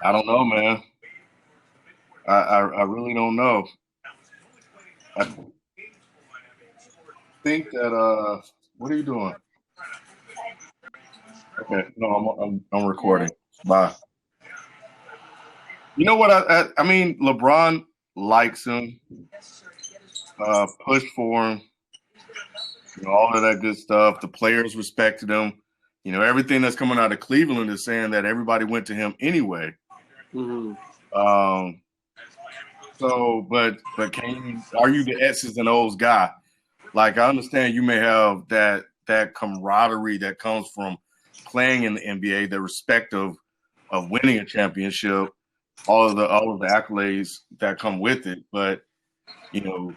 I don't know, man. I really don't know. I think that what are you doing? Okay, no, I'm recording. Bye. You know what? I mean, LeBron likes him. Pushed for him. All of that good stuff. The players respected him. Everything that's coming out of Cleveland is saying that everybody went to him anyway. Mm-hmm. Um, but are you the X's and O's guy? Like, I understand you may have that camaraderie that comes from playing in the NBA, the respect of winning a championship, all of the accolades that come with it. But you know,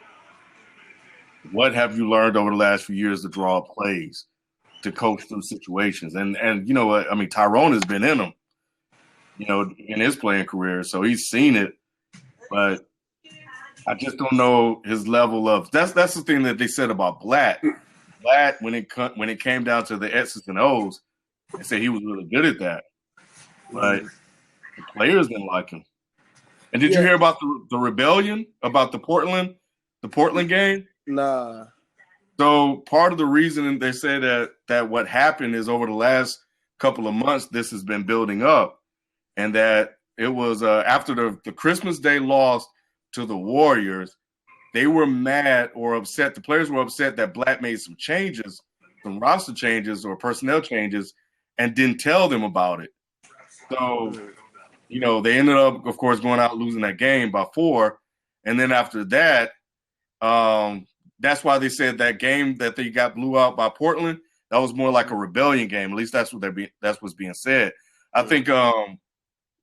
what have you learned over the last few years to draw up plays, to coach through situations? And you know what? I mean, Tyrone has been in them, in his playing career, so he's seen it. But I just don't know his level of. That's the thing that they said about Blatt. Blatt, when it came down to the X's and O's, they said he was really good at that. But the players didn't like him. And did you Yeah. hear about the rebellion about the Portland game? Nah. So part of the reason they say that what happened is over the last couple of months, this has been building up, and that it was after the Christmas Day loss to the Warriors, they were mad or upset. The players were upset that Blatt made some changes, some roster changes or personnel changes, and didn't tell them about it. So, they ended up, of course, going out losing that game by 4. And then after that, that's why they said that game that they got blew out by Portland, that was more like a rebellion game. At least that's what's being said. I think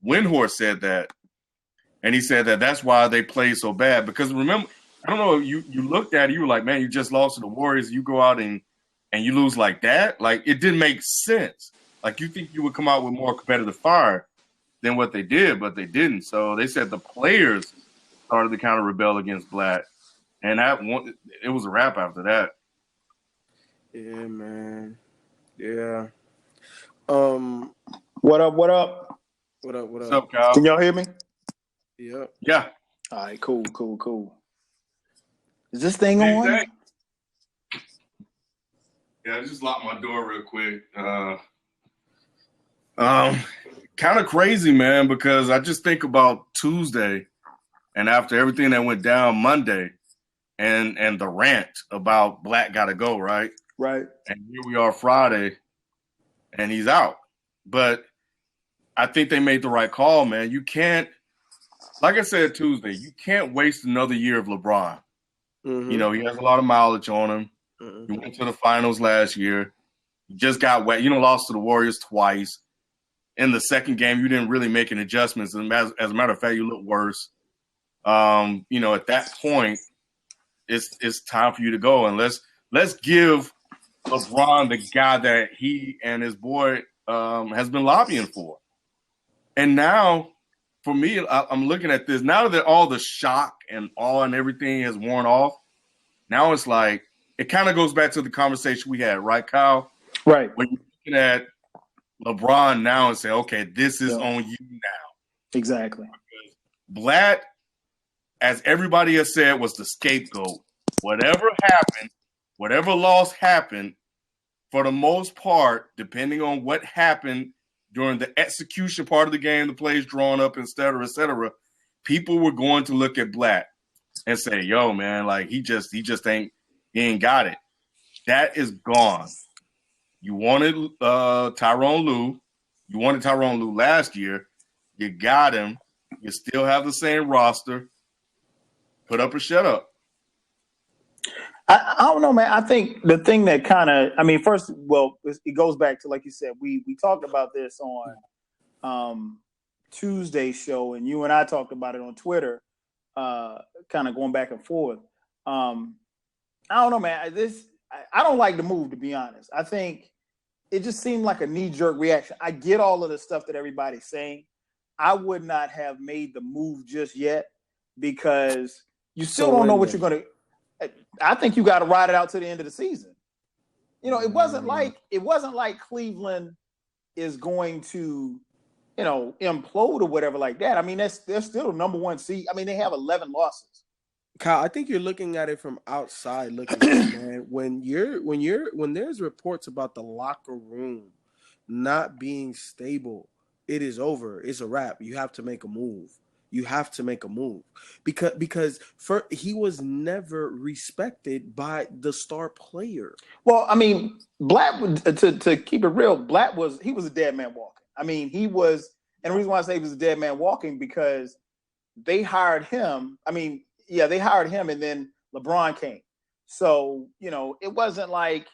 Windhorst said that, and he said that that's why they played so bad. Because remember, I don't know, you looked at it, you were like, man, you just lost to the Warriors. You go out and you lose like that. Like, it didn't make sense. Like, you think you would come out with more competitive fire than what they did, but they didn't. So they said the players started to kind of rebel against Blatt, and it was a wrap after that. Yeah, man. Yeah. What up? What up? What up? What What's up? up, Kyle? Can y'all hear me? Yep. Yeah. All right, cool. Is this thing What do you on? think? Yeah, I just locked my door real quick. Kind of crazy, man, because I just think about Tuesday and after everything that went down Monday and the rant about Black gotta go, right? Right. And here we are Friday and he's out. But I think they made the right call, man. You can't, like I said Tuesday, you can't waste another year of LeBron. Mm-hmm. He has a lot of mileage on him. Mm-hmm. He went to the finals last year. You just got wet. Lost to the Warriors twice. In the second game, you didn't really make any adjustments. And as a matter of fact, you look worse. At that point, it's time for you to go. And let's give LeBron the guy that he and his boy has been lobbying for. And now, for me, I'm looking at this. Now that all the shock and awe and everything has worn off, now it's like, it kind of goes back to the conversation we had, right, Kyle? Right. When you're looking at LeBron now and say, okay, this is on you now. Exactly. Blatt, as everybody has said, was the scapegoat. Whatever happened, whatever loss happened, for the most part, depending on what happened during the execution part of the game, the plays drawn up, et cetera, people were going to look at Blatt and say, yo, man, like he ain't got it. That is gone. You wanted Tyron Lue. You wanted Tyron Lue last year. You got him. You still have the same roster. Put up or shut up. I don't know, man. I think the thing that first, it goes back to, like you said, we talked about this on Tuesday's show, and you and I talked about it on Twitter, kind of going back and forth. I don't know, man. I don't like the move, to be honest. I think it just seemed like a knee-jerk reaction. I get all of the stuff that everybody's saying. I would not have made the move just yet because you still don't know what you're going to. I think you got to ride it out to the end of the season. It wasn't like Cleveland is going to implode or whatever like that. I mean, they're still number one seed. I mean, they have 11 losses. Kyle, I think you're looking at it from outside looking in, man. When there's reports about the locker room not being stable, it is over. It's a wrap. You have to make a move. Because he was never respected by the star player. Well, I mean, Blatt, to keep it real, Blatt was a dead man walking. I mean, he was, and the reason why I say he was a dead man walking because they hired him. I mean, yeah, they hired him, and then LeBron came. So it wasn't like,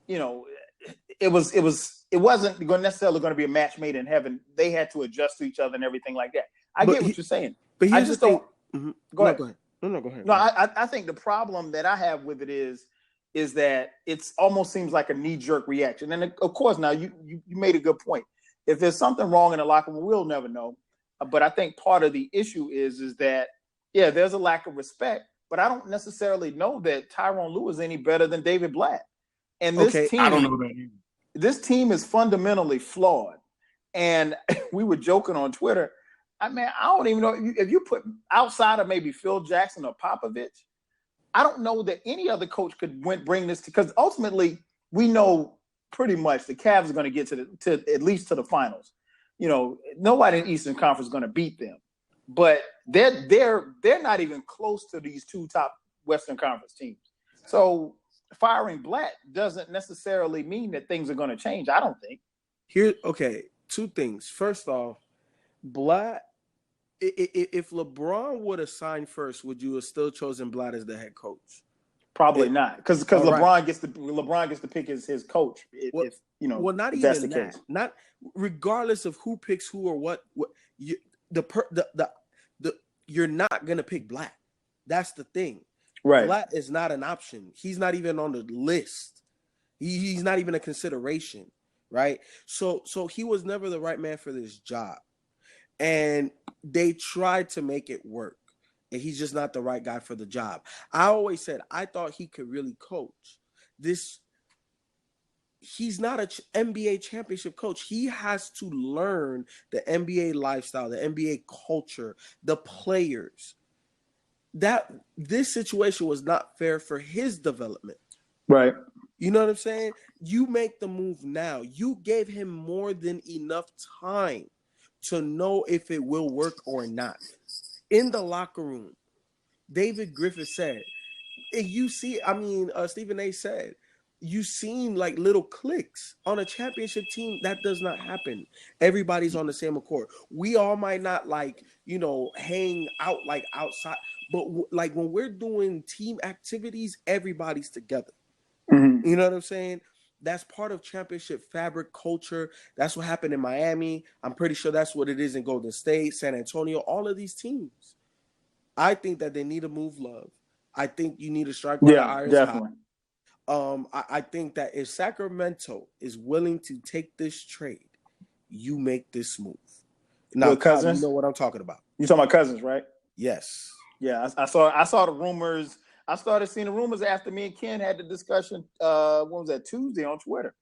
it wasn't necessarily going to be a match made in heaven. They had to adjust to each other and everything like that. I get what you're saying, but I just don't. Mm-hmm. Go ahead. No, go ahead. No, I think the problem that I have with it is that it's almost seems like a knee-jerk reaction. And of course, now you made a good point. If there's something wrong in the locker room, we'll never know. But I think part of the issue is that, yeah, there's a lack of respect, but I don't necessarily know that Tyron Lue is any better than David Blatt. And this team, I don't know that either. This team is fundamentally flawed. And we were joking on Twitter. I mean, I don't even know if you put outside of maybe Phil Jackson or Popovich, I don't know that any other coach could bring this because ultimately we know pretty much the Cavs are going to get to at least to the finals. Nobody in the Eastern Conference is going to beat them, but they're not even close to these two top Western Conference teams. So firing Blatt doesn't necessarily mean that things are going to change. I don't think. Two things. First off, Blatt. If LeBron would have signed first, would you have still chosen Blatt as the head coach? Probably not, because LeBron gets to pick his coach. Not even that's the case. Not regardless of who picks who or what you're not gonna pick Blatt. That's the thing. Right. Blatt is not an option. He's not even on the list. He's not even a consideration. Right. So he was never the right man for this job. And they tried to make it work. And he's just not the right guy for the job. I always said I thought he could really coach. He's not an NBA championship coach. He has to learn the NBA lifestyle, the NBA culture, the players. This situation was not fair for his development. Right. You know what I'm saying? You make the move now. You gave him more than enough time to know if it will work or not. In the locker room, David Griffith said, Stephen A said, you seen like little clicks on a championship team. That does not happen. Everybody's on the same accord. We all might not hang out like outside, but like when we're doing team activities, everybody's together. Mm-hmm. You know what I'm saying? That's part of championship fabric culture. That's what happened in Miami. I'm pretty sure that's what it is in Golden State, San Antonio, all of these teams. I think that they need to move Love. I think you need to strike while the iron's definitely. hot. I think that if Sacramento is willing to take this trade, you make this move. Now, Cousins, you know what I'm talking about. You talking about Cousins, right? Yes. Yeah, I saw the rumors. I started seeing the rumors after me and Ken had the discussion. When was that? Tuesday on Twitter.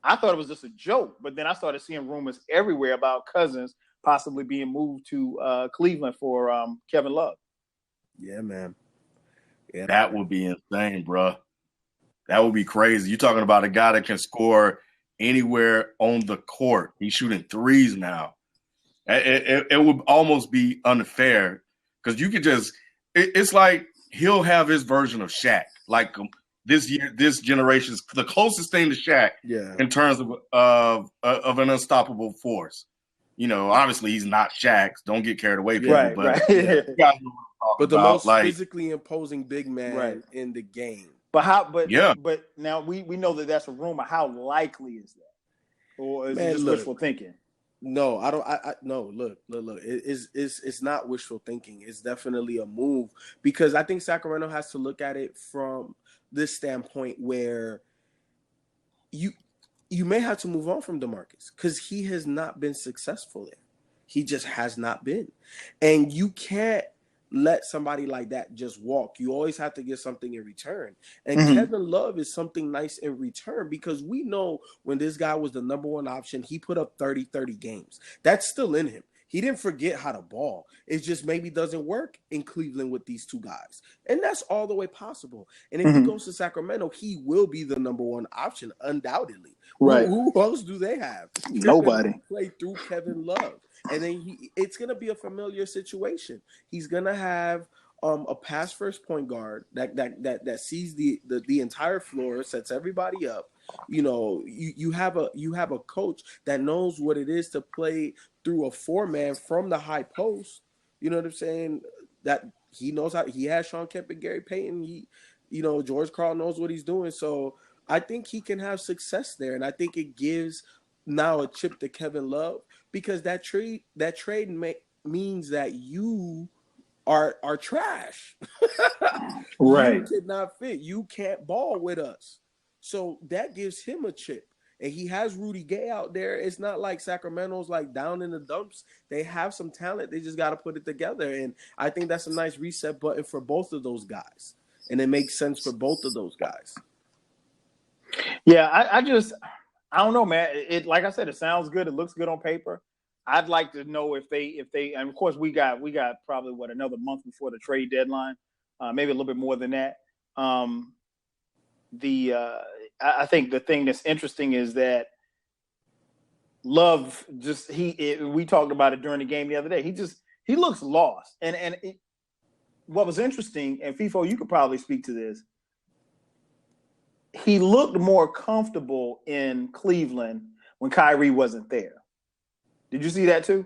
I thought it was just a joke, but then I started seeing rumors everywhere about Cousins possibly being moved to Cleveland for Kevin Love. Yeah, man. Yeah, that would be insane, bro. That would be crazy. You're talking about a guy that can score anywhere on the court. He's shooting threes now. It would almost be unfair because you could just it's like he'll have his version of Shaq. Like this generation's the closest thing to Shaq in terms of an unstoppable force. Obviously he's not Shaq. Don't get carried away, people. Right, but right. You guys know what I'm talking but the about. most physically imposing big man in the game. But now we know that that's a rumor. How likely is that, or is it just wishful thinking? No, I don't. No. Look. It's not wishful thinking. It's definitely a move because I think Sacramento has to look at it from this standpoint where you may have to move on from DeMarcus because he has not been successful there. He just has not been, and you can't let somebody like that just walk. You always have to get something in return. And Mm-hmm. Kevin Love is something nice in return, because we know when this guy was the number one option, he put up 30 games. That's still in him. He didn't forget how to ball. It just maybe doesn't work in Cleveland with these two guys. And that's all the way possible. And if he goes to Sacramento, he will be the number one option, undoubtedly. Right. Who else do they have? Nobody. Play through Kevin Love. And then it's going to be a familiar situation. He's going to have a pass first point guard that sees the entire floor, sets everybody up. You know, you have a coach that knows what it is to play through a 4-man from the high post. You know what I'm saying? That he knows how. He has Sean Kemp and Gary Payton. George Karl knows what he's doing. So I think he can have success there, and I think it gives now a chip to Kevin Love, because that trade means that you are trash. Right. You cannot fit. You can't ball with us. So that gives him a chip. And he has Rudy Gay out there. It's not like Sacramento's like down in the dumps. They have some talent. They just got to put it together. And I think that's a nice reset button for both of those guys. And it makes sense for both of those guys. Yeah, I don't know, man. It like I said, it sounds good. It looks good on paper. I'd like to know if they, and of course we got probably another month before the trade deadline, maybe a little bit more than that. I think the thing that's interesting is that Love we talked about it during the game the other day. He looks lost, and what was interesting, and FIFO, you could probably speak to this. He looked more comfortable in Cleveland when Kyrie wasn't there. Did you see that too?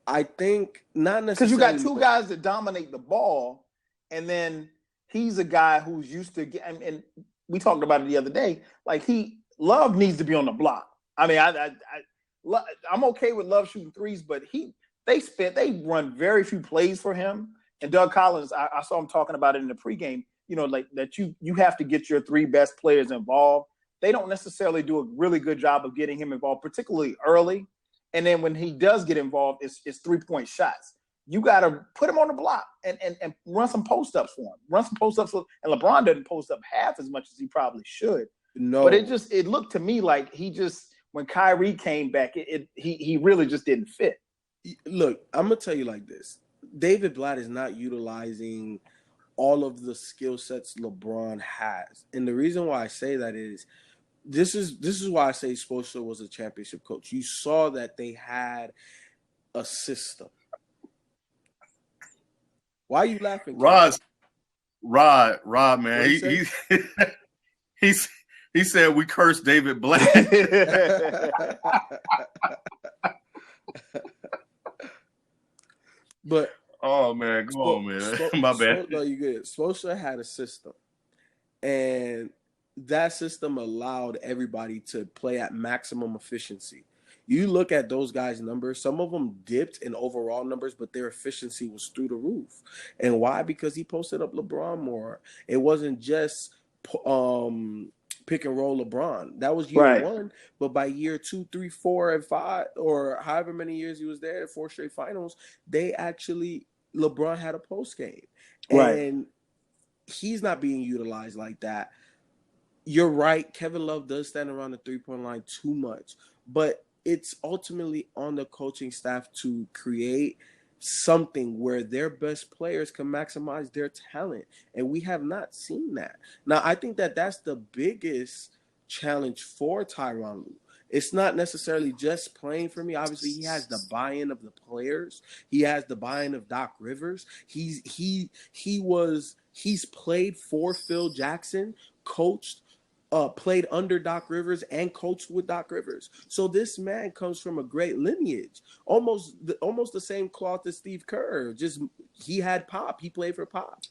I think not necessarily. Because you got two guys that dominate the ball, and then he's a guy who's used to get. And we talked about it the other day. Like Love needs to be on the block. I mean, I'm okay with Love shooting threes, but they run very few plays for him. And Doug Collins, I saw him talking about it in the pregame. You know, like that you have to get your three best players involved. They don't necessarily do a really good job of getting him involved, particularly early. And then when he does get involved, it's 3-point shots. You got to put him on the block and run some post-ups for him. Run some post-ups. And LeBron doesn't post up half as much as he probably should. No. But it looked to me like when Kyrie came back, he really just didn't fit. Look, I'm going to tell you like this. David Blatt is not utilizing all of the skill sets LeBron has. And the reason why I say that is this is why I say Spoelstra was a championship coach. You saw that they had a system. Why are you laughing? Rod, man. He said we cursed David Blatt. But oh man, go on, man. My bad. No, you good. Spoelstra had a system, and that system allowed everybody to play at maximum efficiency. You look at those guys' numbers, some of them dipped in overall numbers, but their efficiency was through the roof. And why? Because he posted up LeBron more. It wasn't just pick and roll LeBron. That was year one. But by year 2, 3, 4, and 5, or however many years he was there, 4 straight finals, LeBron had a post game. And he's not being utilized like that. You're right. Kevin Love does stand around the 3-point line too much. But it's ultimately on the coaching staff to create something where their best players can maximize their talent. And we have not seen that. Now, I think that that's the biggest challenge for Tyron Lue. It's not necessarily just playing for me. Obviously, he has the buy-in of the players. He has the buy-in of Doc Rivers. He's played for Phil Jackson, coached, played under Doc Rivers, and coached with Doc Rivers. So this man comes from a great lineage, almost the same cloth as Steve Kerr. Just he had Pop. He played for Pop.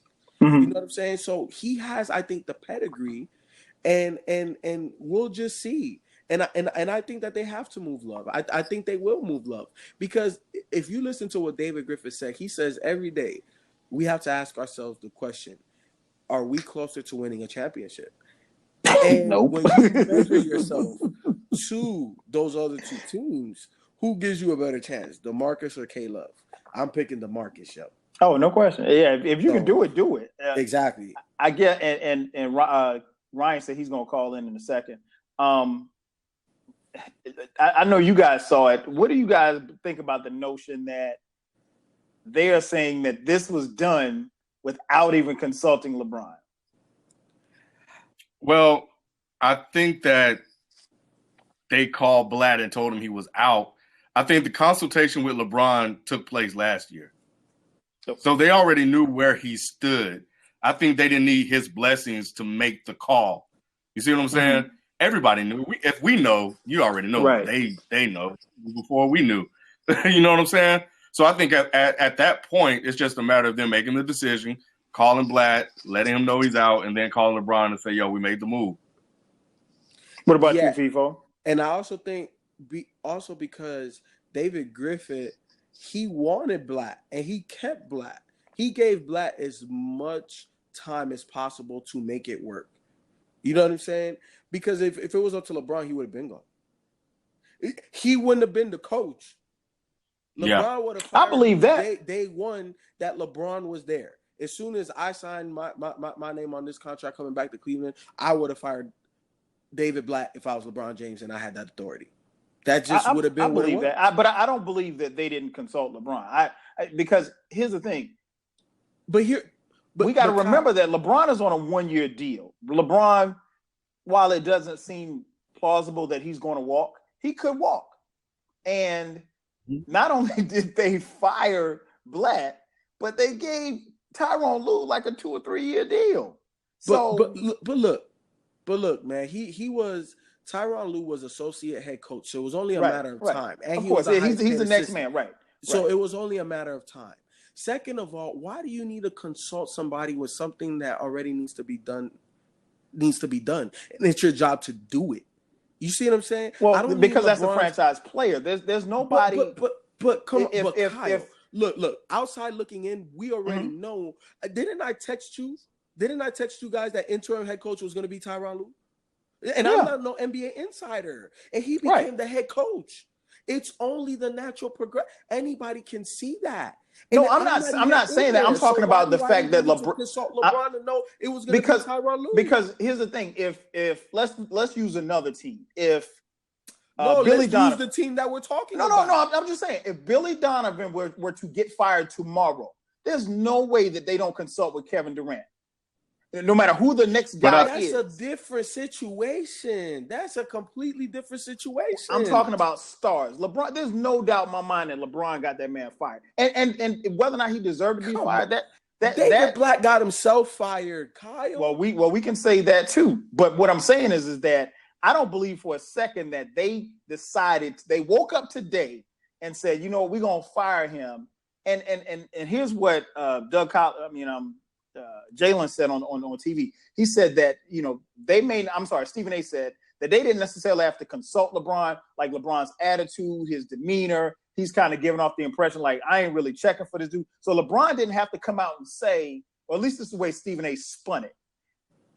Mm-hmm. You know what I'm saying? So he has, I think, the pedigree, and we'll just see. And I think that they have to move Love. I think they will move Love, because if you listen to what David Griffith said, he says every day we have to ask ourselves the question: are we closer to winning a championship? And when you measure yourself to those other two teams, who gives you a better chance, DeMarcus or K-Love? I'm picking DeMarcus, yo. Oh, no question. Yeah, if you can do it, do it. Exactly. I get, and Ryan said he's going to call in a second. I know you guys saw it. What do you guys think about the notion that they are saying that this was done without even consulting LeBron? Well, I think that they called Blatt and told him he was out. I think the consultation with LeBron took place last year. So they already knew where he stood. I think they didn't need his blessings to make the call. You see what I'm saying? Mm-hmm. Everybody knew. If we know, you already know. Right. They know before we knew. You know what I'm saying? So I think at that point, it's just a matter of them making the decision, calling Blatt, letting him know he's out, and then calling LeBron and say, yo, we made the move. What about you, FIFO? And I also think because David Griffin, he wanted Blatt and he kept Blatt. He gave Blatt as much time as possible to make it work. You know what I'm saying? Because if it was up to LeBron, he would have been gone. He wouldn't have been the coach. LeBron would have fired. I believe that. Day one that LeBron was there. As soon as I signed my name on this contract coming back to Cleveland, I would have fired David Blatt if I was LeBron James and I had that authority. That just would have been. I believe that, but I don't believe that they didn't consult LeBron. Because here's the thing. But we got to remember that LeBron is on a 1-year deal. LeBron, while it doesn't seem plausible that he's going to walk, he could walk. And not only did they fire Blatt, but they gave Tyron Lue like a 2 or 3 year deal. So, but look, man, he was. Tyron Lue was associate head coach, so it was only a matter of time. And of course, he's the next man, right? So it was only a matter of time. Second of all, why do you need to consult somebody with something that already needs to be done? And it's your job to do it. You see what I'm saying? Well, because that's the franchise player. There's nobody. But come on, Kyle, look. Outside looking in, we already know. Didn't I text you guys that interim head coach was going to be Tyron Lue? And I'm not no NBA insider. And he became the head coach. It's only the natural progression. Anybody can see that. And no, I'm not saying that. I'm talking about the fact that LeBron to know it was going to be Tyron Lue. Because here's the thing: if let's use another team. If Billy Donovan, use the team that we're talking about. No. I'm just saying, if Billy Donovan were to get fired tomorrow, there's no way that they don't consult with Kevin Durant. No matter who the next guy is. That's a different situation. That's a completely different situation. I'm talking about stars. LeBron, there's no doubt in my mind that LeBron got that man fired. And whether or not he deserved to be fired, David Blatt got himself fired, Kyle. Well, we can say that too. But what I'm saying is that I don't believe for a second that they woke up today and said, you know, we're gonna fire him. And here's what Jalen said on TV. He said that, you know, Stephen A said that they didn't necessarily have to consult LeBron, like LeBron's attitude, his demeanor. He's kind of giving off the impression like, I ain't really checking for this dude. So LeBron didn't have to come out and say, or at least this is the way Stephen A spun it.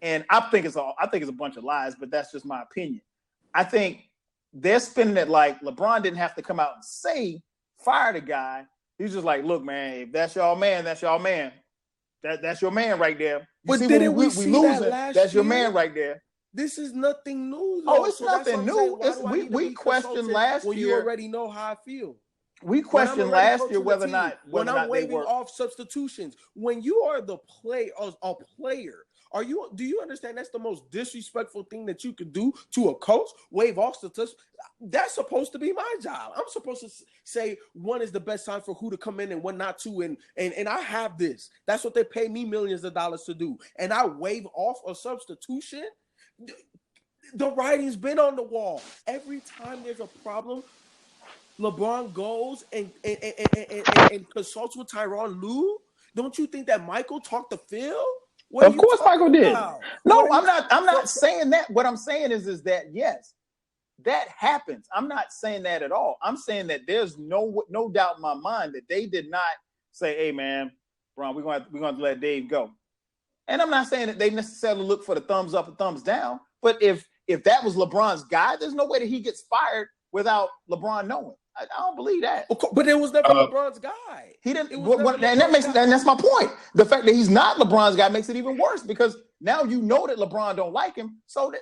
And I think it's a bunch of lies, but that's just my opinion. I think they're spinning it like LeBron didn't have to come out and say, fire the guy. He's just like, look, man, if that's y'all man, that's y'all man. That's your man right there. But didn't we see that last That's your year? Man right there. This is nothing new, though. Oh, it's nothing new. We questioned last year. When you already know how I feel. We questioned last year whether or not I'm waving off substitutions. When you are a player, do you understand that's the most disrespectful thing that you could do to a coach? Wave off statistics. That's supposed to be my job. I'm supposed to say one is the best time for who to come in and one not to. And I have this. That's what they pay me millions of dollars to do. And I wave off a substitution. The writing's been on the wall. Every time there's a problem, LeBron goes and consults with Tyron Lue. Don't you think that Michael talked to Phil? Of course Michael did. No, I'm not saying that. What I'm saying is that, yes, that happens. I'm not saying that at all. I'm saying that there's no doubt in my mind that they did not say, hey, man, Bron, we're going to have to let Dave go. And I'm not saying that they necessarily look for the thumbs up or thumbs down. But if that was LeBron's guy, there's no way that he gets fired without LeBron knowing. I don't believe that. But it was never LeBron's guy. He didn't. And that's my point. The fact that he's not LeBron's guy makes it even worse because now you know that LeBron don't like him. So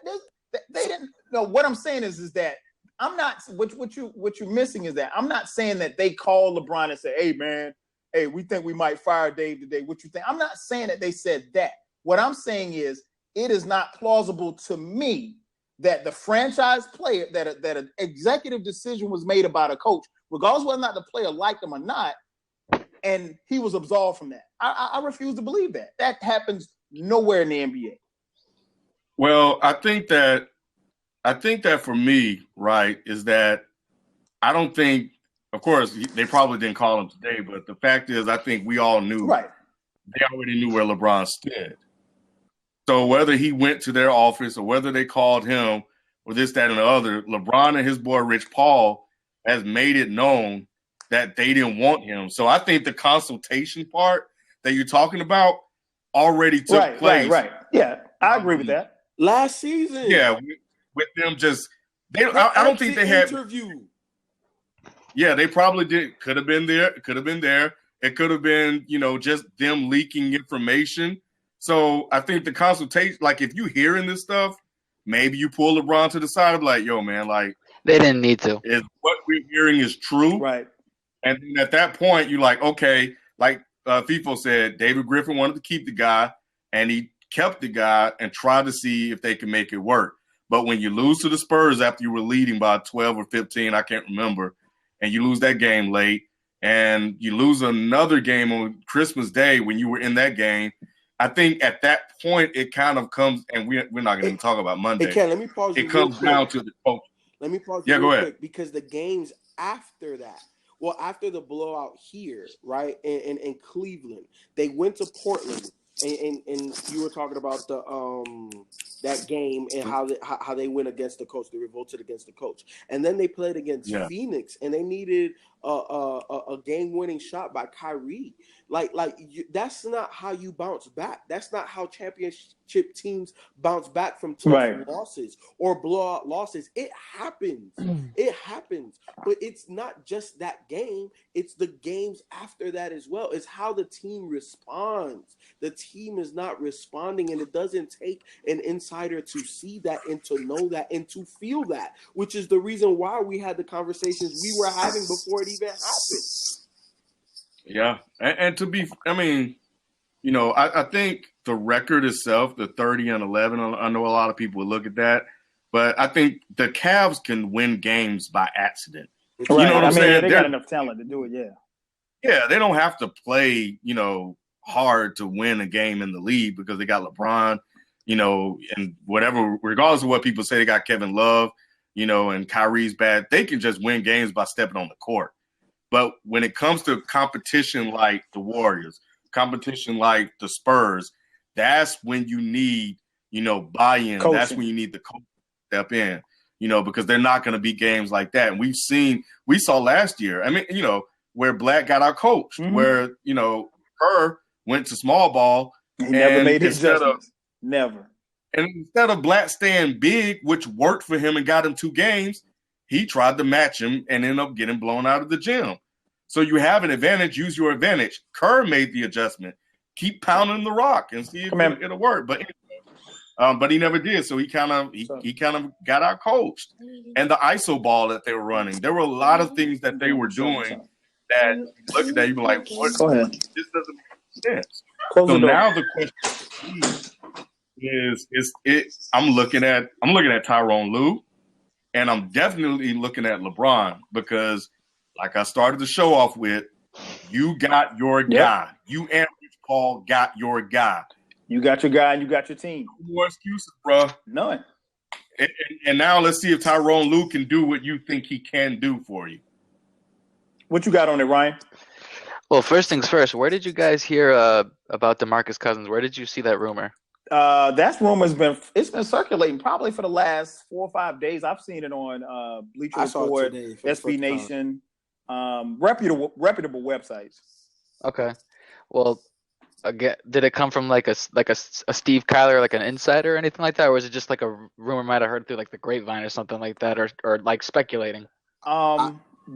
they didn't. No, what I'm saying is that I'm not. What you're missing is that I'm not saying that they called LeBron and said, "Hey man, hey, we think we might fire Dave today. What you think?" I'm not saying that they said that. What I'm saying is it is not plausible to me that the franchise player, that an executive decision was made about a coach, regardless of whether or not the player liked him or not, and he was absolved from that. I refuse to believe that. That happens nowhere in the NBA. Well, I think that for me, right, is that I don't think, of course, they probably didn't call him today, but the fact is I think we all knew. Right. They already knew where LeBron stood. So whether he went to their office or whether they called him or this, that, and the other, LeBron and his boy Rich Paul has made it known that they didn't want him. So I think the consultation part that you're talking about already took place. Right. Yeah, I agree with that. Last season. Yeah, with them just I don't think they had interview. Yeah, they probably did. Could have been there. It could have been there. It could have been, just them leaking information. So I think the consultation, like if you hearing this stuff, maybe you pull LeBron to the side and be like, yo, man, like they didn't need to. Is what we're hearing is true. Right. And then at that point, you're like, okay, like FIFO said, David Griffin wanted to keep the guy and he kept the guy and tried to see if they can make it work. But when you lose to the Spurs after you were leading by 12 or 15, I can't remember, and you lose that game late and you lose another game on Christmas Day when you were in that game, I think at that point it kind of comes, and we're not going to talk about Monday. Hey, Ken, let me pause you. It comes down to the coach. Let me pause you real quick ahead. Because the games after that, after the blowout here, right, in Cleveland, they went to Portland, and you were talking about the that game and how they went against the coach, they revolted against the coach, and then they played against Phoenix, and they needed a game-winning shot by Kyrie. That's not how you bounce back. That's not how championship teams bounce back from tough losses or blowout losses. It happens. It happens. But it's not just that game. It's the games after that as well. It's how the team responds. The team is not responding, and it doesn't take an insider to see that and to know that and to feel that, which is the reason why we had the conversations we were having before it even happened. Yeah, and to be, I think the record itself, the 30-11, I know a lot of people would look at that, but I think the Cavs can win games by accident. Right. You know what I'm saying? They got enough talent to do it, Yeah, they don't have to play, hard to win a game in the league because they got LeBron, and whatever, regardless of what people say, they got Kevin Love, and Kyrie's bad. They can just win games by stepping on the court. But when it comes to competition like the Warriors, competition like the Spurs, that's when you need, buy-in. Coaching. That's when you need the coach to step in, because they're not going to be games like that. And we saw last year, where Blatt got our coach, where, Kerr went to small ball. He never made his adjustments. Never. And instead of Blatt staying big, which worked for him and got him 2 games, he tried to match him and ended up getting blown out of the gym. So you have an advantage, use your advantage. Kerr made the adjustment. Keep pounding the rock and see if it'll work. But he never did. So he kind of got out coached. And the ISO ball that they were running, there were a lot of things that they were doing that you look at that, you be like, what? Go ahead. This doesn't make sense. So now the question is I'm looking at Tyron Lue. And I'm definitely looking at LeBron because, like I started the show off with, you got your guy. You and Rich Paul got your guy. You got your guy and you got your team. No more excuses, bro. None. And now let's see if Tyron Lue can do what you think he can do for you. What you got on it, Ryan? Well, first things first, where did you guys hear about DeMarcus Cousins? Where did you see that rumor? That rumor's been circulating probably for the last 4 or 5 days. I've seen it on Bleacher Report, SB Nation, reputable websites. Okay, well, again, did it come from like a Steve Kyler, like an insider or anything like that, or was it just like a rumor might have heard through like the grapevine or something like that, or like speculating?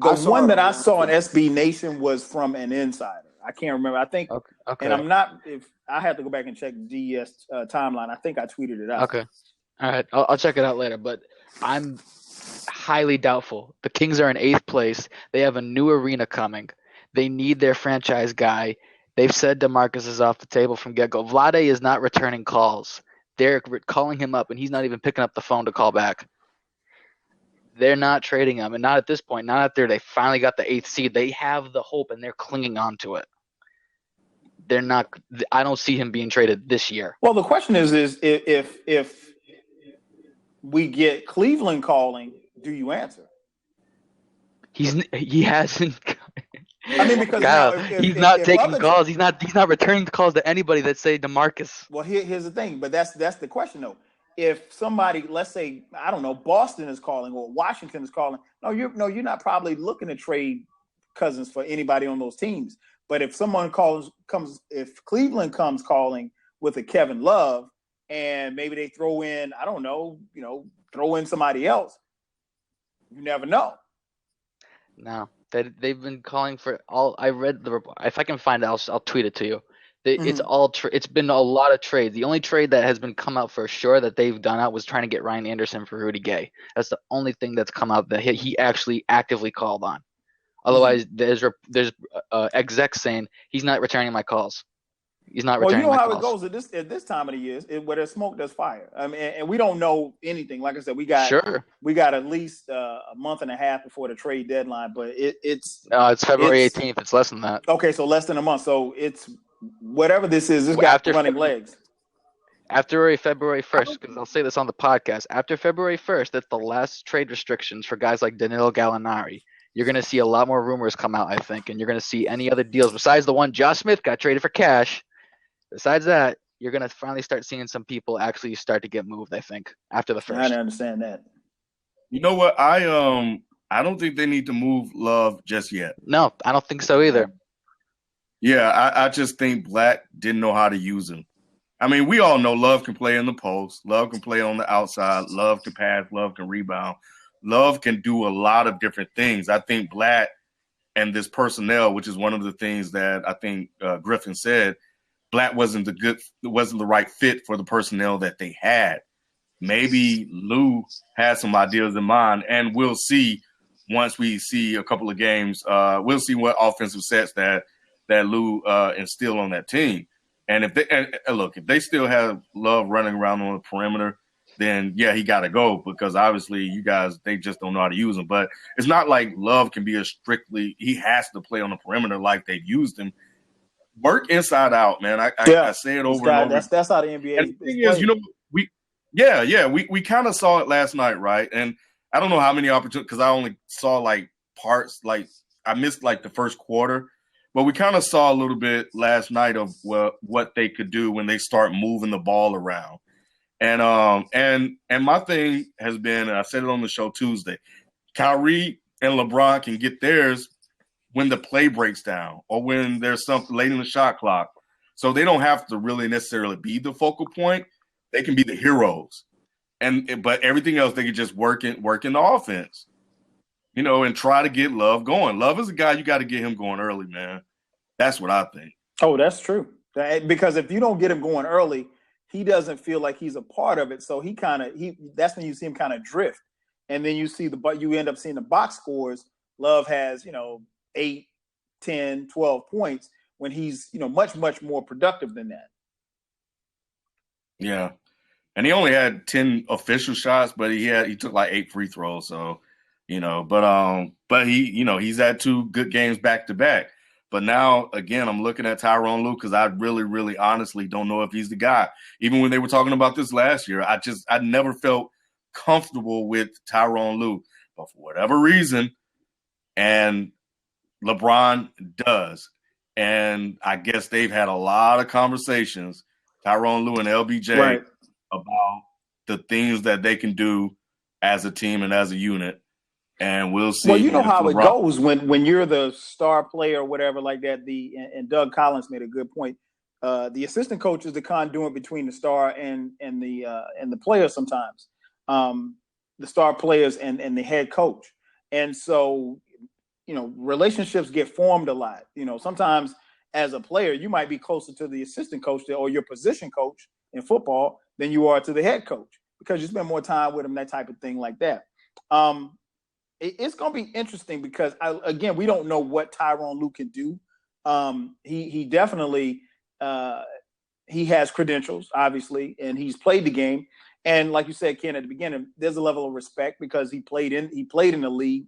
The one that I saw on SB Nation was from an insider. I can't remember. I think, Okay. and I'm not. If I have to go back and check GS timeline, I think I tweeted it out. Okay. All right. I'll check it out later. But I'm highly doubtful. The Kings are in 8th place. They have a new arena coming. They need their franchise guy. They've said DeMarcus is off the table from get-go. Vlade is not returning calls. They're calling him up, and he's not even picking up the phone to call back. They're not trading him, and not at this point. Not after they finally got the 8th seed. They have the hope, and they're clinging on to it. They're not. I don't see him being traded this year. Well, the question is if we get Cleveland calling, do you answer? He hasn't. I mean, because Kyle, he's not taking calls. He's not returning calls to anybody that say DeMarcus. Well, here's the thing, but that's the question though. If somebody, let's say, I don't know, Boston is calling or Washington is calling, you're not probably looking to trade Cousins for anybody on those teams. But if someone if Cleveland comes calling with a Kevin Love, and maybe they throw in, I don't know, throw in somebody else, you never know. No, they've been calling for all. I read the report. If I can find it, I'll tweet it to you. It's all. It's been a lot of trades. The only trade that has been come out for sure that they've done out was trying to get Ryan Anderson for Rudy Gay. That's the only thing that's come out that he actually actively called on. Otherwise, there's execs saying he's not returning my calls. He's not returning my calls. Well, you know how it goes at this time of the year. Where there's smoke, there's fire. I mean, and we don't know anything. Like I said, we got at least a month and a half before the trade deadline. But it's February 18th. It's less than that. Okay, so less than a month. So it's whatever this is. This got running legs. After February 1st, because I'll say this on the podcast. After February 1st, that's the last trade restrictions for guys like Danilo Gallinari. You're going to see a lot more rumors come out, I think, and you're going to see any other deals besides the one Josh Smith got traded for cash. Besides that, you're going to finally start seeing some people actually start to get moved, I think, after the first. I understand that. You know what? I don't think they need to move Love just yet. No, I don't think so either. Yeah, I just think Blatt didn't know how to use him. I mean, we all know Love can play in the post. Love can play on the outside. Love can pass. Love can rebound. Love can do a lot of different things. I think Blatt and this personnel, which is one of the things that I think Griffin said, Blatt wasn't the right fit for the personnel that they had. Maybe Lue has some ideas in mind, and we'll see once we see a couple of games. We'll see what offensive sets that Lue instill on that team. And if they still have Love running around on the perimeter, then yeah, he got to go because obviously you guys, they just don't know how to use him. But it's not like Love can be he has to play on the perimeter like they've used him. Work inside out, man. I say it over and over. That's how the NBA. And the thing is, we kind of saw it last night, right? And I don't know how many opportunities because I only saw like parts, like I missed like the first quarter, but we kind of saw a little bit last night of what they could do when they start moving the ball around. And my thing has been, and I said it on the show Tuesday, Kyrie and LeBron can get theirs when the play breaks down or when there's something late in the shot clock. So they don't have to really necessarily be the focal point. They can be the heroes. But everything else, they can just work in the offense, and try to get Love going. Love is a guy, you got to get him going early, man. That's what I think. Oh, that's true. Because if you don't get him going early, he doesn't feel like he's a part of it. So that's when you see him kind of drift. And then you end up seeing the box scores. Love has, 8, 10, 12 points when he's, much, much more productive than that. Yeah. And he only had 10 official shots, but he took like 8 free throws. So, but he, he's had 2 good games back to back. But now, again, I'm looking at Tyron Lue because I really, really honestly don't know if he's the guy. Even when they were talking about this last year, I never felt comfortable with Tyron Lue. But for whatever reason, and LeBron does. And I guess they've had a lot of conversations, Tyron Lue and LBJ, right, about the things that they can do as a team and as a unit. And we'll see. Well, you know how it goes when you're the star player or whatever like that. And Doug Collins made a good point. The assistant coach is the conduit between the star and the player sometimes. The star players and the head coach. And so relationships get formed a lot. Sometimes as a player, you might be closer to the assistant coach or your position coach in football than you are to the head coach because you spend more time with them, that type of thing like that. It's going to be interesting because, again, we don't know what Tyron Lue can do. He definitely he has credentials, obviously, and he's played the game. And like you said, Ken, at the beginning, there's a level of respect because he played in the league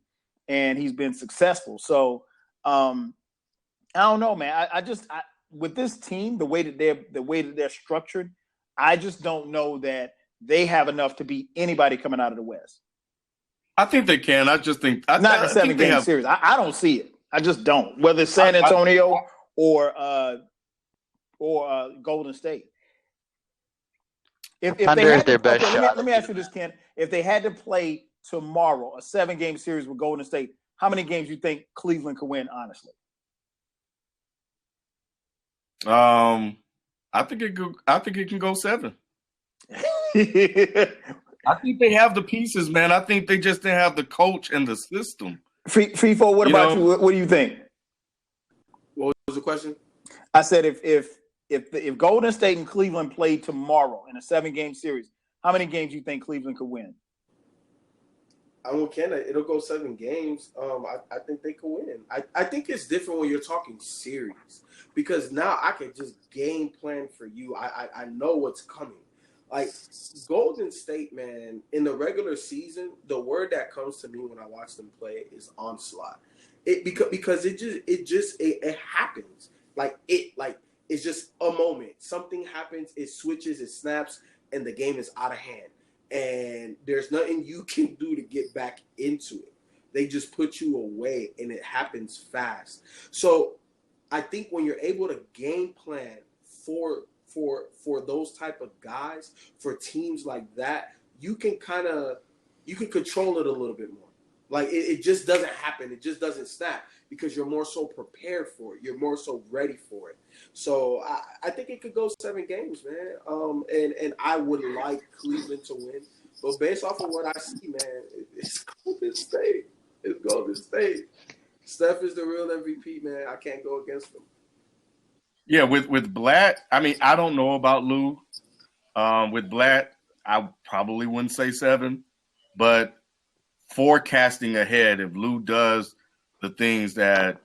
and he's been successful. So I don't know, man. I with this team, the way that they're structured, I just don't know that they have enough to beat anybody coming out of the West. I think they can. I just think not in a 7-game series. I don't see it. I just don't. Whether it's San Antonio or Golden State. If Thunder they had is their best shot. Let me ask you this, Ken. If they had to play tomorrow, a 7-game series with Golden State, how many games do you think Cleveland could win, honestly? I think it can go 7. I think they have the pieces, man. I think they just didn't have the coach and the system. FIFO, what about you? What do you think? What was the question? I said if Golden State and Cleveland played tomorrow in a 7-game series, how many games do you think Cleveland could win? It'll go 7 games. I think they could win. I think it's different when you're talking series because now I can just game plan for you. I know what's coming. Like Golden State, man, in the regular season, the word that comes to me when I watch them play is onslaught. Because it happens. It's just a moment. Something happens, it switches, it snaps, and the game is out of hand. And there's nothing you can do to get back into it. They just put you away, and it happens fast. So I think when you're able to game plan for those type of guys, for teams like that, you can control it a little bit more. Like it just doesn't happen. It just doesn't snap because you're more so prepared for it. You're more so ready for it. So I think it could go 7 games, man. And I would like Cleveland to win. But based off of what I see, man, it's Golden State. It's Golden State. Steph is the real MVP, man. I can't go against him. Yeah, with Blatt, I mean, I don't know about Lue. With Blatt, I probably wouldn't say 7, but forecasting ahead, if Lue does the things that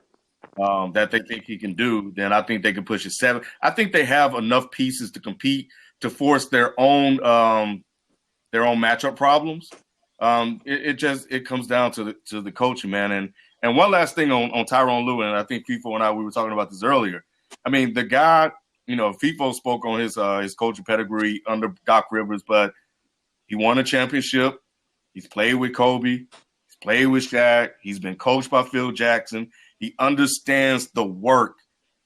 they think he can do, then I think they can push it 7. I think they have enough pieces to compete to force their own matchup problems. It comes down to the coaching, man. And one last thing on Tyron Lue, and I think FIFO and we were talking about this earlier. I mean, the guy, FIFO spoke on his coaching pedigree under Doc Rivers, but he won a championship. He's played with Kobe. He's played with Shaq. He's been coached by Phil Jackson. He understands the work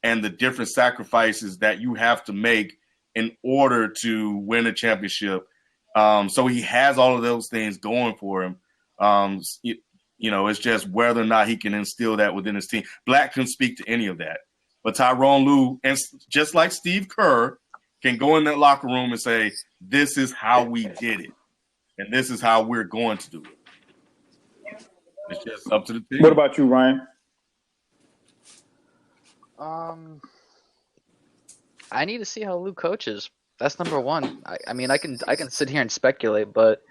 and the different sacrifices that you have to make in order to win a championship. So he has all of those things going for him. It's just whether or not he can instill that within his team. Blatt can speak to any of that. But Tyron Lue, and just like Steve Kerr, can go in that locker room and say, this is how we did it. And this is how we're going to do it. It's just up to the team. What about you, Ryan? I need to see how Lue coaches. That's number one. I mean, I can sit here and speculate, but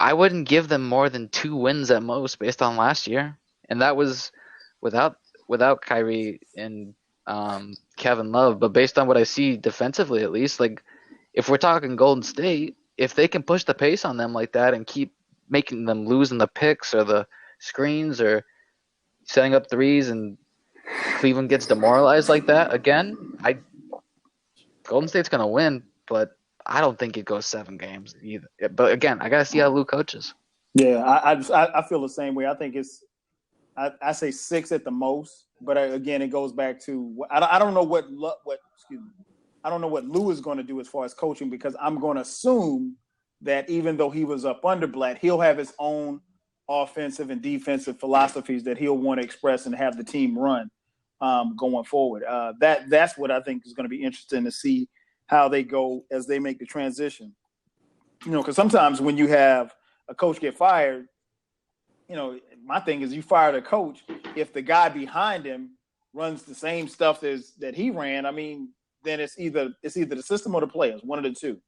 I wouldn't give them more than 2 wins at most based on last year. And that was without Kyrie and Kevin Love. But based on what I see defensively, at least, like if we're talking Golden State, if they can push the pace on them like that and keep making them lose in the picks or the screens or setting up threes and Cleveland gets demoralized like that again, Golden State's going to win, but I don't think it goes 7 games either. But again, I got to see how Lue coaches. Yeah, I feel the same way. I think I say 6 at the most, but again, it goes back to I don't know what I don't know what Lue is going to do as far as coaching because I'm going to assume that even though he was up under Blatt, he'll have his own offensive and defensive philosophies that he'll want to express and have the team run going forward. That's what I think is going to be interesting to see how they go as they make the transition. Because sometimes when you have a coach get fired, my thing is you fire the coach if the guy behind him runs the same stuff that he ran. I mean, then it's either the system or the players, one of the two.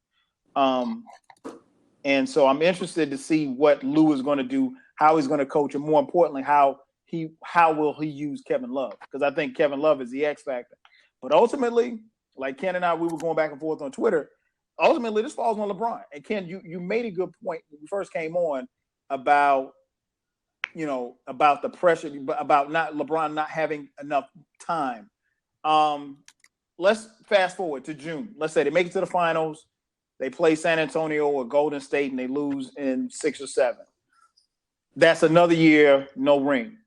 And so I'm interested to see what Lue is going to do, how he's going to coach, and more importantly, how will he use Kevin Love? Because I think Kevin Love is the X factor. But ultimately, like Ken and I, we were going back and forth on Twitter. Ultimately, this falls on LeBron. And Ken, you made a good point when you first came on about the pressure, about LeBron not having enough time. Let's fast forward to June. Let's say they make it to the finals. They play San Antonio or Golden State and they lose in 6 or 7. That's another year, no ring.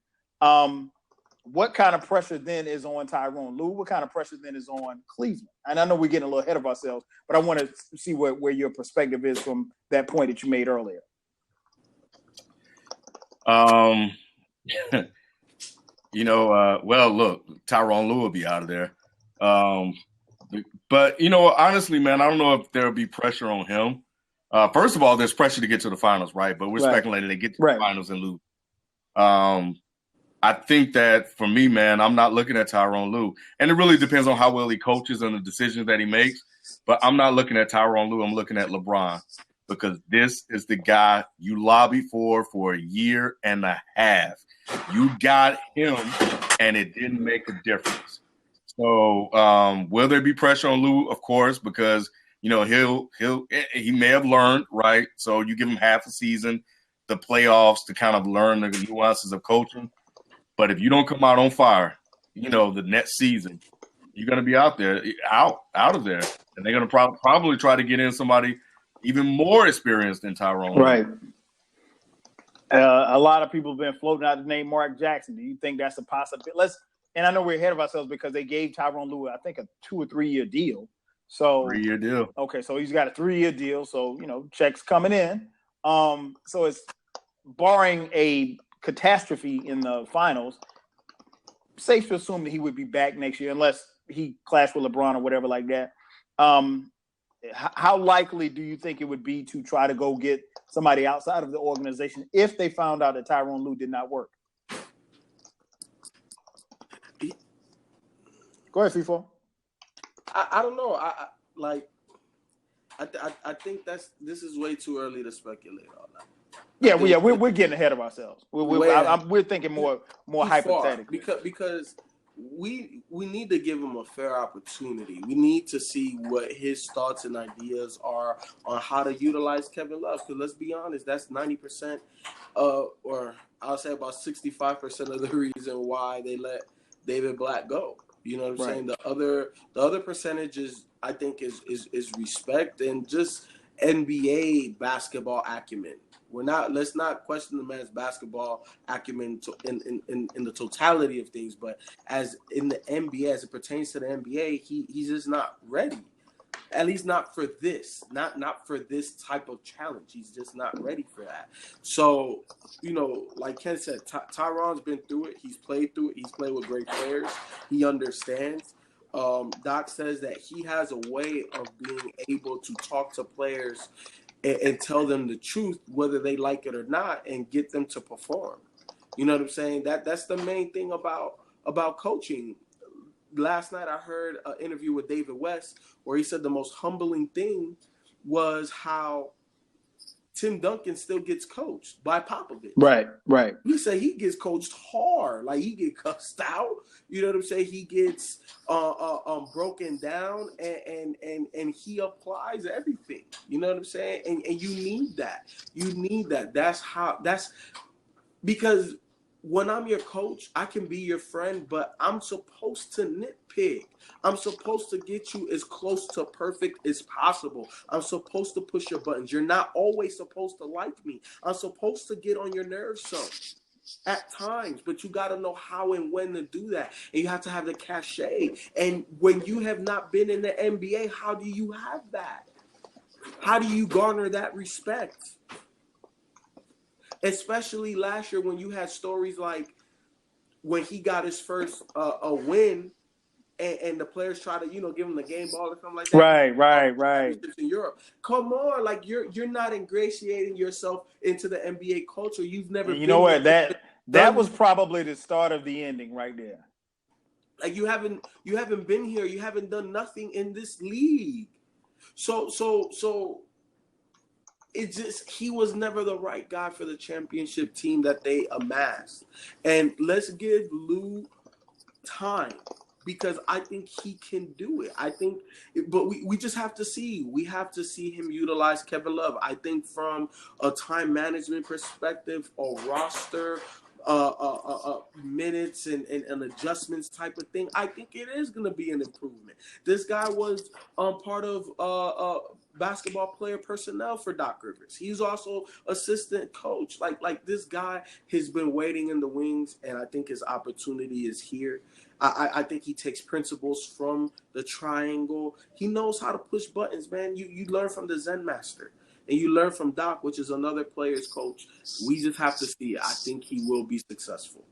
What kind of pressure then is on Tyron Lue? What kind of pressure then is on Cleveland? And I know we're getting a little ahead of ourselves, but I want to see where your perspective is from that point that you made earlier. Well, look, Tyron Lue will be out of there. But, honestly, man, I don't know if there'll be pressure on him. First of all, there's pressure to get to the finals, right? But we're speculating they get to the finals and lose. I think that for me, man, I'm not looking at Tyron Lue. And it really depends on how well he coaches and the decisions that he makes. But I'm not looking at Tyron Lue. I'm looking at LeBron, because this is the guy you lobbied for a year and a half. You got him, and it didn't make a difference. So will there be pressure on Lue? Of course, because he may have learned, right? So you give him half a season, the playoffs, to kind of learn the nuances of coaching. But if you don't come out on fire, the next season, you're going to be out of there, and they're going to probably try to get in somebody even more experienced than Tyron. Right. A lot of people have been floating out the name Mark Jackson. Do you think that's a possibility? And I know we're ahead of ourselves because they gave Tyron Lue, I think, a 2 or 3 year deal. So 3-year deal. Okay, so he's got a 3-year deal. So checks coming in. So it's barring a catastrophe in the finals, safe to assume that he would be back next year unless he clashed with LeBron or whatever like that. How likely do you think it would be to try to go get somebody outside of the organization if they found out that Tyron Lue did not work? Go ahead, FIFO. I don't know. I think this is way too early to speculate on that. We're getting ahead of ourselves. We're thinking more hypothetically because we need to give him a fair opportunity. We need to see what his thoughts and ideas are on how to utilize Kevin Love. Because let's be honest, that's 90%, or I'll say about 65% of the reason why they let David Blatt go. You know what I'm saying? The other percentage I think is respect and just NBA basketball acumen. Let's not question the man's basketball acumen in the totality of things, but as in the NBA, as it pertains to the NBA, he's just not ready. At least not for this, not for this type of challenge. He's just not ready for that. So, like Ken said, Tyron's been through it. He's played through it. He's played with great players. He understands. Doc says that he has a way of being able to talk to players and tell them the truth, whether they like it or not, and get them to perform. You know what I'm saying? That's the main thing about coaching. Last night I heard an interview with David West where he said the most humbling thing was how Tim Duncan still gets coached by Popovich. Right. He said he gets coached hard, like he get cussed out. You know what I'm saying? He gets broken down, and he applies everything. You know what I'm saying? And you need that. You need that. That's because when I'm your coach, I can be your friend, but I'm supposed to nitpick. I'm supposed to get you as close to perfect as possible. I'm supposed to push your buttons. You're not always supposed to like me. I'm supposed to get on your nerves some at times, but you got to know how and when to do that. And you have to have the cachet. And when you have not been in the NBA, how do you have that? How do you garner that respect? Especially last year when you had stories like when he got his first a win and the players try to, give them the game ball or something like that. Right. In Europe, come on, like you're not ingratiating yourself into the NBA culture. You've never. And you know what? That was probably the start of the ending right there. Like you haven't been here. You haven't done nothing in this league. So it's just he was never the right guy for the championship team that they amassed. And let's give Lue time, because I think he can do it. I think, but we just have to see. We have to see him utilize Kevin Love. I think from a time management perspective, a roster, minutes and adjustments type of thing, I think it is going to be an improvement. This guy was part of basketball player personnel for Doc Rivers. He's also assistant coach. Like this guy has been waiting in the wings, and I think his opportunity is here. I think he takes principles from the triangle. He knows how to push buttons, man. You learn from the Zen master, and you learn from Doc, which is another player's coach. We just have to see. I think he will be successful.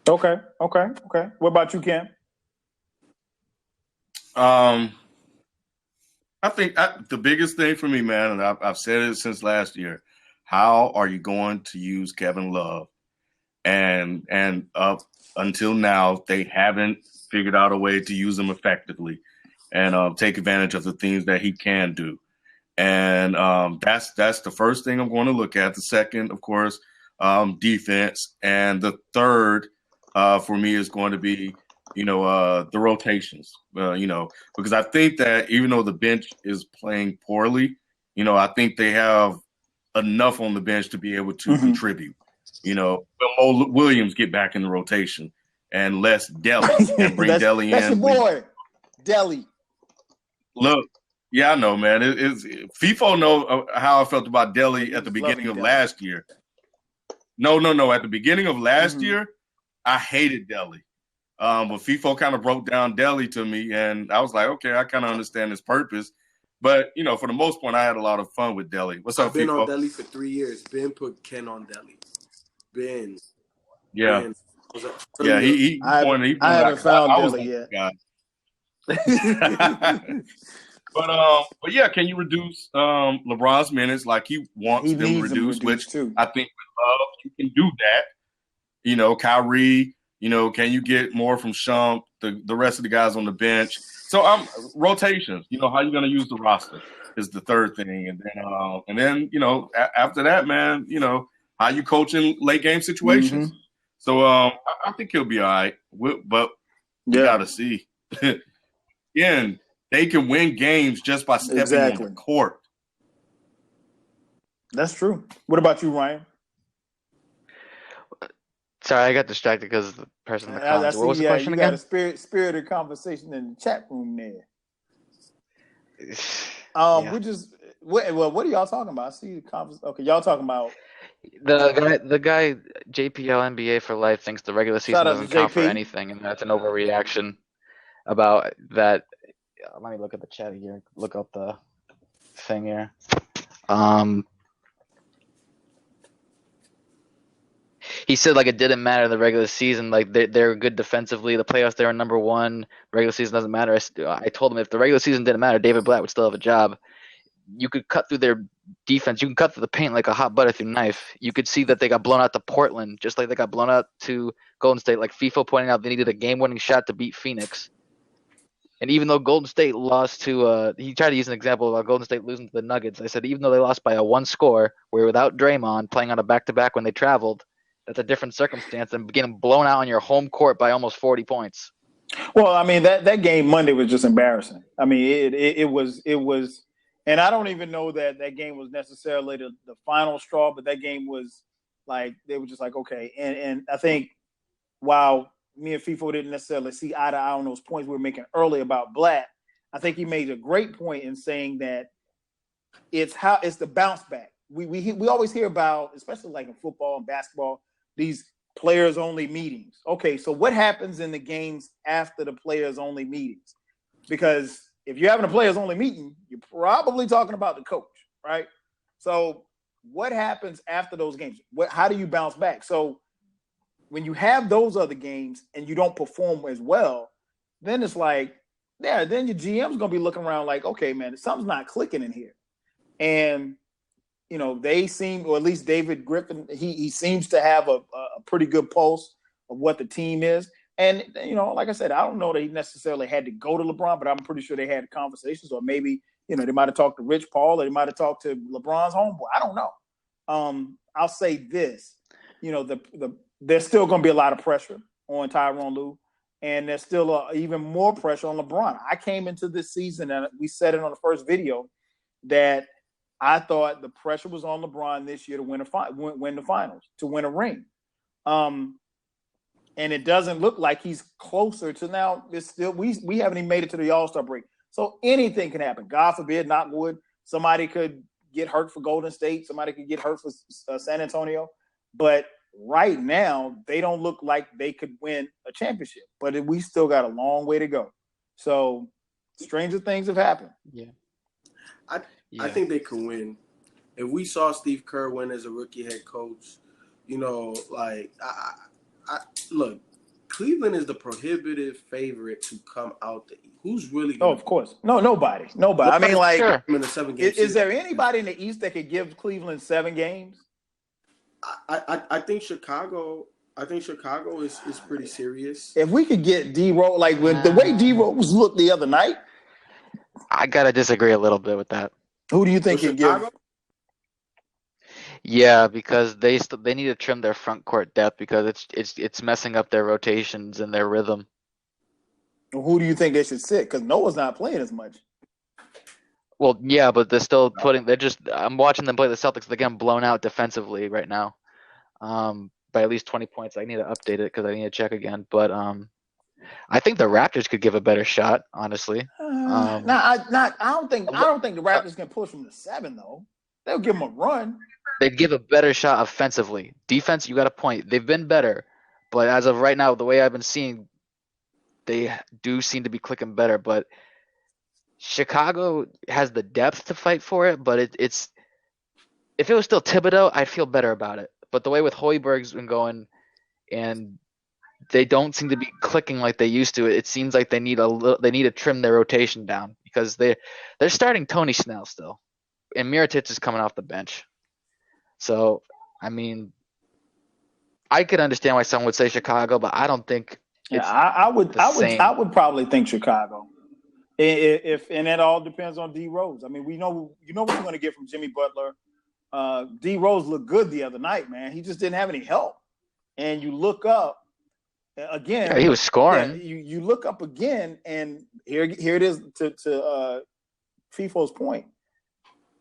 Okay. What about you, Cam? I think the biggest thing for me, man, and I've said it since last year, how are you going to use Kevin Love? And up until now, they haven't figured out a way to use him effectively and take advantage of the things that he can do. And that's the first thing I'm going to look at. The second, of course, defense. And the third for me is going to be, the rotations, because I think that even though the bench is playing poorly, I think they have enough on the bench to be able to contribute. Will Mo Williams get back in the rotation and less Delly and bring Delly in? That's your boy, Delly. Look, yeah, I know, man. FIFO know how I felt about Delly at the beginning of last year. No. At the beginning of last year, I hated Delly. But FIFO kind of broke down Delly to me, and I was like, okay, I kind of understand his purpose. But, for the most part, I had a lot of fun with Delly. What's up, FIFO? I've been on Delly for 3 years. Ben put Ken on Delly. Ben. Yeah. Yeah, I haven't found Delly yet. But yeah, can you reduce LeBron's minutes like he wants them reduced? Which too. I think with Love you can do that. Kyrie, can you get more from Shump, the rest of the guys on the bench? So rotations. How you going to use the roster is the third thing, and then after that, man, how you coaching late game situations. So I think he'll be all right, but we got to see. Again, they can win games just by stepping on the court. That's true. What about you, Ryan? Sorry, I got distracted because the person in the comments. What was the question again? You got a spirited conversation in the chat room there. What are y'all talking about? I see the conversation. Okay, y'all talking about the guy JPL NBA for life thinks the regular season doesn't count for anything, and that's an overreaction about that. Let me look at the chat here. Look up the thing here. He said it didn't matter in the regular season. They're good defensively. The playoffs, they're number one. Regular season doesn't matter. I told him if the regular season didn't matter, David Blatt would still have a job. You could cut through their defense. You can cut through the paint like a hot butter through knife. You could see that they got blown out to Portland, just like they got blown out to Golden State. Like FIFO pointing out, they needed a game-winning shot to beat Phoenix. And even though Golden State lost to he tried to use an example about Golden State losing to the Nuggets. I said even though they lost by a one score, where without Draymond playing on a back-to-back when they traveled, that's a different circumstance than getting blown out on your home court by almost 40 points. Well, I mean, that game Monday was just embarrassing. I mean, it was, and I don't even know that game was necessarily the final straw, but that game was they were just okay. And I think while me and FIFO didn't necessarily see eye to eye on those points we were making earlier about Blatt, I think he made a great point in saying that it's the bounce back. We always hear about, especially in football and basketball, these players only meetings. Okay, so what happens in the games after the players only meetings? Because if you're having a players only meeting, you're probably talking about the coach, right? So what happens after those games? How do you bounce back? So when you have those other games and you don't perform as well, then it's like, yeah, then your GM's gonna be looking around like, okay, man, something's not clicking in here. And they seem, or at least David Griffin, he seems to have a pretty good pulse of what the team is. And like I said, I don't know that he necessarily had to go to LeBron, but I'm pretty sure they had conversations, or maybe they might have talked to Rich Paul, or they might have talked to LeBron's homeboy. I don't know. I'll say this, there's still going to be a lot of pressure on Tyron Lue, and there's still even more pressure on LeBron. I came into this season, and we said it on the first video, that I thought the pressure was on LeBron this year to win the finals, to win a ring. And it doesn't look like he's closer to now. It's still we haven't even made it to the All-Star break. So anything can happen. God forbid, knock wood, somebody could get hurt for Golden State. Somebody could get hurt for San Antonio. But right now, they don't look like they could win a championship. But we still got a long way to go. So stranger things have happened. Yeah. I think they could win. If we saw Steve Kerr win as a rookie head coach, look, Cleveland is the prohibitive favorite to come out the East. Who's really? Of course. Nobody. I mean, like, sure. In the 7-game is there anybody in the East that could give Cleveland 7 games? I think Chicago. I think Chicago is pretty serious. If we could get D-Rose, like with the way D-Rose looked the other night, I gotta disagree a little bit with that. Who do you think could give? Yeah, because they need to trim their front court depth because it's messing up their rotations and their rhythm. Who do you think they should sit? Because Noah's not playing as much. Well, yeah, but they're still I'm watching them play the Celtics. They're getting blown out defensively right now, by at least 20 points. I need to update it because I need to check again. But I think the Raptors could give a better shot, honestly. I don't think the Raptors can push them to 7 though. They'll give them a run. They'd give a better shot offensively. Defense, you got a point. They've been better, but as of right now, the way I've been seeing, they do seem to be clicking better. But Chicago has the depth to fight for it. But it's if it was still Thibodeau, I'd feel better about it. But the way with Hoiberg's been going, and they don't seem to be clicking like they used to. It seems like they need to trim their rotation down because they're starting Tony Snell still, and Mirotic is coming off the bench. So, I mean, I could understand why someone would say Chicago, but I don't think. I would probably think Chicago. And it all depends on D Rose. I mean, you know what you're going to get from Jimmy Butler. D Rose looked good the other night, man. He just didn't have any help. And you look up again. Yeah, he was scoring. Yeah, you look up again, and here it is to FIFO's point.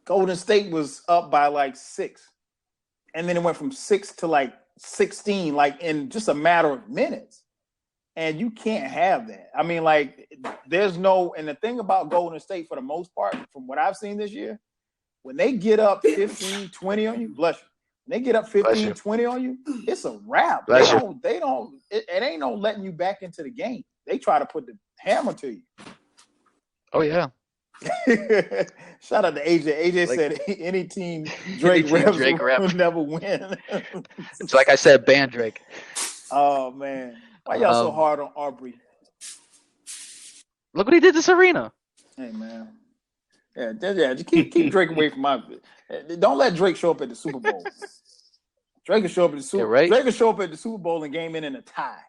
Golden State was up by like 6. And then it went from 6 to like 16, like in just a matter of minutes. And you can't have that. I mean, like, and the thing about Golden State, for the most part, from what I've seen this year, when they get up 15, 20 on you, bless you. When they get up 15, 20 on you, it's a wrap. It ain't no letting you back into the game. They try to put the hammer to you. Oh, yeah. Shout out to AJ. AJ said any team Drake reps will never win. It's like I said, ban Drake. Oh man, why y'all so hard on Aubrey? Look what he did to Serena. Hey man, yeah. Just keep Drake away from my. Don't let Drake show up at the Super Bowl. Drake can show up at the Super. Right? Drake can show up at the Super Bowl and game in a tie.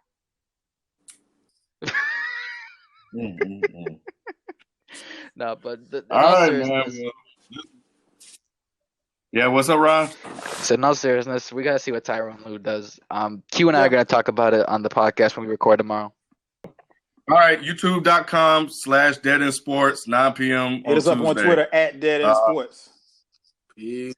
No, but all right, man. Yeah, what's up, Ron? So, no seriousness, we gotta see what Tyron Lue does. Q and I are gonna talk about it on the podcast when we record tomorrow. All right, youtube.com/deadendsports, 9 p.m. Hit us up on Twitter @deadendsports. Peace.